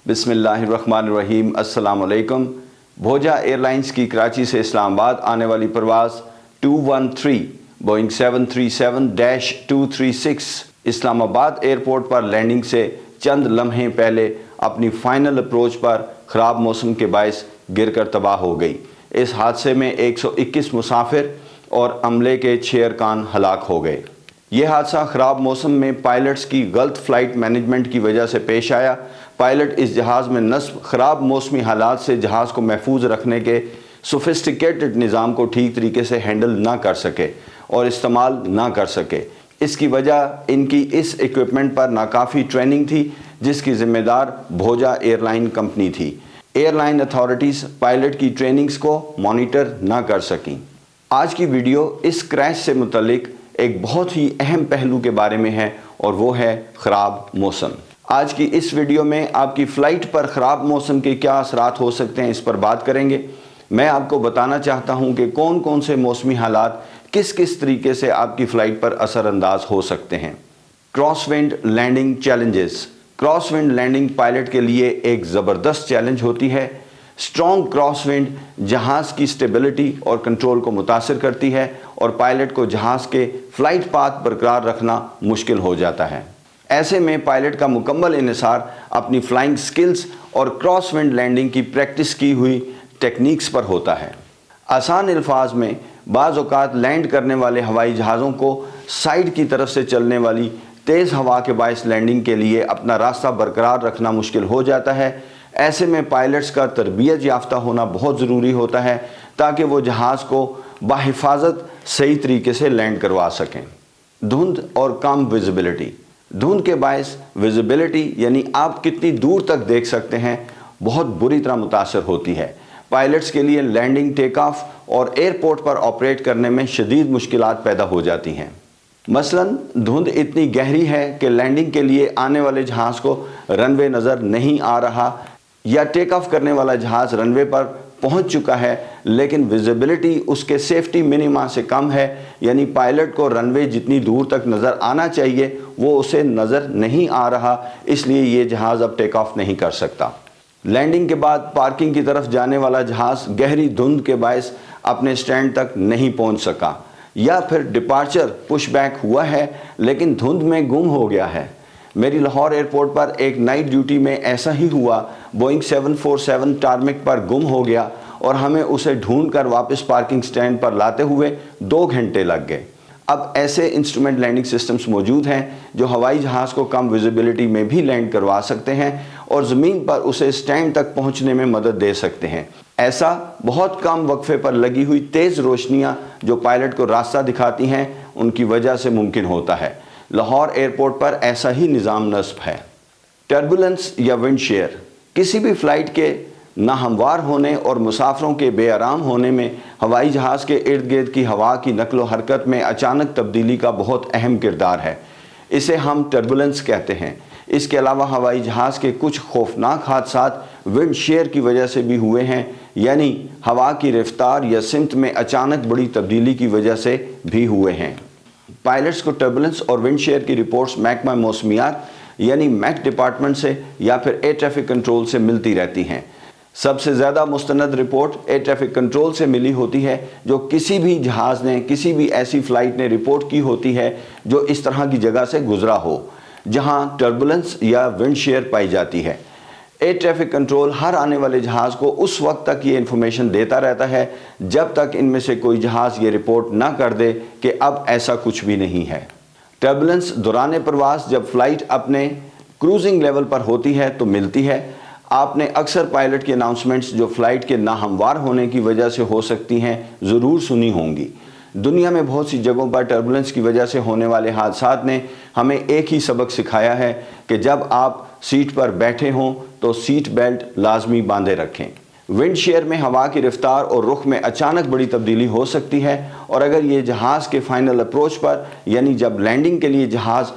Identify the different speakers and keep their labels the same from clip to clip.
Speaker 1: बिस्मिल्लाहिर्रहमानिर्रहीम। अस्सलाम वालेकुम। भोजा एयरलाइंस की कराची से इस्लामाबाद आने वाली परवाज़ 213 बोइंग 737-236 इस्लामाबाद एयरपोर्ट पर लैंडिंग से चंद लम्हे पहले अपनी फ़ाइनल अप्रोच पर ख़राब मौसम के बायस गिरकर तबाह हो गई। इस हादसे में 121 मुसाफिर और अमले के 6 अरकान हलाक हो गए। यह हादसा ख़राब मौसम में पायलट्स की गलत फ़्लाइट मैनेजमेंट की वजह से पेश आया। पायलट इस जहाज़ में नस्ब ख़राब मौसमी हालात से जहाज़ को महफूज रखने के सोफिस्टिकेटेड निज़ाम को ठीक तरीके से हैंडल ना कर सके और इस्तेमाल ना कर सके। इसकी वजह इनकी इस इक्विपमेंट पर नाकाफ़ी ट्रेनिंग थी, जिसकी ज़िम्मेदार भोजा एयरलाइन कंपनी थी। एयरलाइन अथॉरिटीज़ पायलट की ट्रेनिंग्स को मॉनिटर ना कर सकीं। आज की वीडियो इस क्रैश से मुतल्लिक एक बहुत ही अहम पहलू के बारे में है और वो है ख़राब मौसम। आज की इस वीडियो में आपकी फ़्लाइट पर ख़राब मौसम के क्या असरात हो सकते हैं, इस पर बात करेंगे। मैं आपको बताना चाहता हूं कि कौन कौन से मौसमी हालात किस किस तरीके से आपकी फ़्लाइट पर असरअंदाज हो सकते हैं। Crosswind landing challenges. Crosswind landing pilot के लिए एक ज़बरदस्त चैलेंज होती है। स्ट्रॉन्ग क्रॉसविंड जहाज़ की स्टेबिलिटी और कंट्रोल को मुतासिर करती है और पायलट को जहाज़ के फ़्लाइट पाथ बरकरार रखना मुश्किल हो जाता है। ऐसे में पायलट का मुकम्मल इन्हिसार अपनी फ़्लाइंग स्किल्स और क्रॉसविंड लैंडिंग की प्रैक्टिस की हुई टेक्निक्स पर होता है। आसान अल्फाज में बाज़ औक़ात लैंड करने वाले हवाई जहाज़ों को साइड की तरफ से चलने वाली तेज़ हवा के बायस लैंडिंग के लिए अपना रास्ता बरकरार रखना मुश्किल हो जाता है। ऐसे में पायलट्स का तरबियत याफ्ता होना बहुत ज़रूरी होता है ताकि वो जहाज़ को बाहिफाजत सही तरीके से लैंड करवा सकें। धुंध और कम विजिबिलिटी। धुंध के बायस विजिबिलिटी यानी आप कितनी दूर तक देख सकते हैं बहुत बुरी तरह मुतासर होती है। पायलट्स के लिए लैंडिंग, टेक ऑफ और एयरपोर्ट पर ऑपरेट करने में शदीद मुश्किलात पैदा हो जाती हैं। मसलन धुंध इतनी गहरी है कि लैंडिंग के लिए आने वाले जहाज़ को रनवे नज़र नहीं आ रहा या टेक ऑफ करने वाला जहाज़ रनवे पर पहुंच चुका है लेकिन विजिबिलिटी उसके सेफ्टी मिनिमा से कम है, यानी पायलट को रनवे जितनी दूर तक नज़र आना चाहिए वो उसे नज़र नहीं आ रहा, इसलिए ये जहाज़ अब टेक ऑफ नहीं कर सकता। लैंडिंग के बाद पार्किंग की तरफ जाने वाला जहाज़ गहरी धुंध के बायस अपने स्टैंड तक नहीं पहुंच सका या फिर डिपार्चर पुशबैक हुआ है लेकिन धुंध में गुम हो गया है। मेरी लाहौर एयरपोर्ट पर एक नाइट ड्यूटी में ऐसा ही हुआ। बोइंग 747 टारमेक पर गुम हो गया और हमें उसे ढूंढकर वापस पार्किंग स्टैंड पर लाते हुए 2 घंटे लग गए। अब ऐसे इंस्ट्रूमेंट लैंडिंग सिस्टम्स मौजूद हैं जो हवाई जहाज़ को कम विजिबिलिटी में भी लैंड करवा सकते हैं और ज़मीन पर उसे स्टैंड तक पहुंचने में मदद दे सकते हैं। ऐसा बहुत कम वक्फे पर लगी हुई तेज़ रोशनियां जो पायलट को रास्ता दिखाती हैं उनकी वजह से मुमकिन होता है। लाहौर एयरपोर्ट पर ऐसा ही निज़ाम नस्ब है। टर्बुलेंस या विंड शेयर। किसी भी फ़्लाइट के नाहमवार होने और मुसाफरों के बेआराम होने में हवाई जहाज़ के इर्द गिर्द की हवा की नकलो हरकत में अचानक तब्दीली का बहुत अहम किरदार है। इसे हम टर्बुलेंस कहते हैं। इसके अलावा हवाई जहाज़ के कुछ खौफनाक हादसात विंड शेयर की वजह से भी हुए हैं, यानी हवा की रफ्तार या सिमत में अचानक बड़ी तब्दीली की वजह से भी हुए हैं। पायलट्स को टर्बुलेंस और विंड शेयर की रिपोर्ट्स महकमा मौसमियात यानी मैक डिपार्टमेंट से या फिर एयर ट्रैफिक कंट्रोल से मिलती रहती हैं। सबसे ज़्यादा मुस्तनद रिपोर्ट एयर ट्रैफिक कंट्रोल से मिली होती है, जो किसी भी जहाज़ ने, किसी भी ऐसी फ़्लाइट ने रिपोर्ट की होती है जो इस तरह की जगह से गुजरा हो जहाँ टर्बुलेंस या विंड शेयर पाई जाती है। एयर ट्रैफिक कंट्रोल हर आने वाले जहाज़ को उस वक्त तक ये इन्फॉर्मेशन देता रहता है जब तक इनमें से कोई जहाज़ ये रिपोर्ट ना कर दे कि अब ऐसा कुछ भी नहीं है। टर्बुलेंस दौरान प्रवास जब फ़्लाइट अपने क्रूजिंग लेवल पर होती है तो मिलती है। आपने अक्सर पायलट की अनाउंसमेंट्स जो फ़्लाइट के नाहमवार होने की वजह से हो सकती हैं ज़रूर सुनी होंगी। दुनिया में बहुत सी जगहों पर टर्बुलेंस की वजह से होने वाले हादसात ने हमें एक ही सबक सिखाया है कि जब आप सीट पर बैठे हों तो सीट बेल्ट लाजमी बांधे रखें। विंड शेयर में हवा की रफ्तार और रुख में अचानक बड़ी तब्दीली हो सकती है और अगर ये जहाज़ के फाइनल अप्रोच पर यानी जब लैंडिंग के लिए जहाज़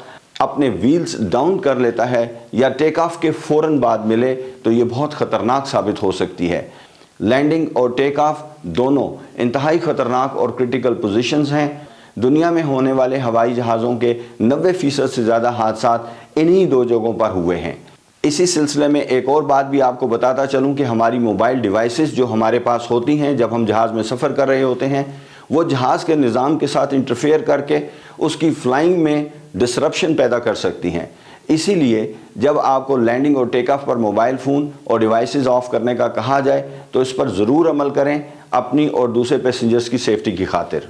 Speaker 1: अपने व्हील्स डाउन कर लेता है या टेक ऑफ के फ़ौरन बाद मिले तो ये बहुत ख़तरनाक साबित हो सकती है। लैंडिंग और टेक ऑफ दोनों इंतहाई ख़तरनाक और क्रिटिकल पोजीशंस हैं। दुनिया में होने वाले हवाई जहाज़ों के 90% से ज़्यादा हादसात इन्हीं 2 जगहों पर हुए हैं। इसी सिलसिले में एक और बात भी आपको बताता चलूं कि हमारी मोबाइल डिवाइसेस जो हमारे पास होती हैं जब हम जहाज़ में सफ़र कर रहे होते हैं, वो जहाज़ के निज़ाम के साथ इंटरफेयर करके उसकी फ़्लाइंग में डिसरप्शन पैदा कर सकती हैं। इसीलिए जब आपको लैंडिंग और टेक ऑफ पर मोबाइल फ़ोन और डिवाइसेस ऑफ़ करने का कहा जाए तो इस पर ज़रूर अमल करें, अपनी और दूसरे पैसेंजर्स की सेफ्टी की खातिर।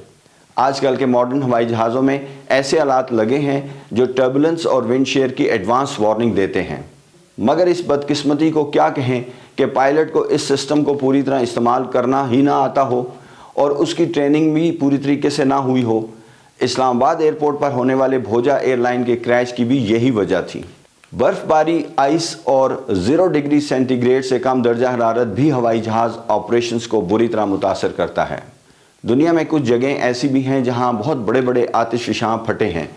Speaker 1: आजकल के मॉडर्न हवाई जहाज़ों में ऐसे आलात लगे हैं जो टर्बुलेंस और विंड शेयर की एडवांस वार्निंग देते हैं, मगर इस बदकिस्मती को क्या कहें कि पायलट को इस सिस्टम को पूरी तरह इस्तेमाल करना ही ना आता हो और उसकी ट्रेनिंग भी पूरी तरीके से ना हुई हो। इस्लामाबाद एयरपोर्ट पर होने वाले भोजा एयरलाइन के क्रैश की भी यही वजह थी। बर्फ़बारी, आइस और 0 डिग्री सेंटीग्रेड से कम दर्जा हरारत भी हवाई जहाज़ ऑपरेशंस को बुरी तरह मुतासर करता है। दुनिया में कुछ जगहें ऐसी भी हैं जहां बहुत बड़े बड़े आतिशफ़शां फटे हैं।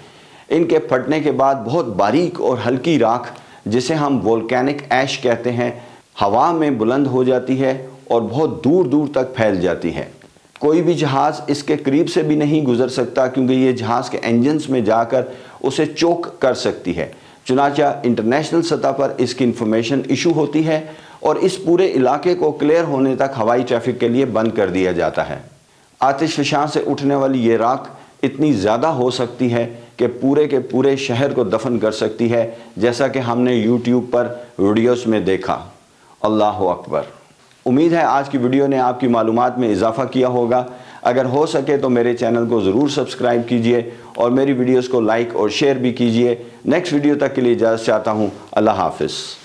Speaker 1: इनके फटने के बाद बहुत बारीक और हल्की राख, जिसे हम वोल्केनिक ऐश कहते हैं, हवा में बुलंद हो जाती है और बहुत दूर दूर तक फैल जाती है। कोई भी जहाज़ इसके करीब से भी नहीं गुजर सकता क्योंकि ये जहाज़ के इंजन्स में जाकर उसे चोक कर सकती है। चुनांचे इंटरनेशनल सतह पर इसकी इंफॉर्मेशन इशू होती है और इस पूरे इलाके को क्लियर होने तक हवाई ट्रैफिक के लिए बंद कर दिया जाता है। आतिशफ़शां से उठने वाली ये राख इतनी ज़्यादा हो सकती है कि पूरे के पूरे शहर को दफन कर सकती है, जैसा कि हमने यूट्यूब पर वीडियोस में देखा। अल्लाह अकबर। उम्मीद है आज की वीडियो ने आपकी मालूमात में इजाफ़ा किया होगा। अगर हो सके तो मेरे चैनल को ज़रूर सब्सक्राइब कीजिए और मेरी वीडियोस को लाइक और शेयर भी कीजिए। नेक्स्ट वीडियो तक के लिए इजाज़त चाहता हूँ। अल्लाह हाफ़िज़।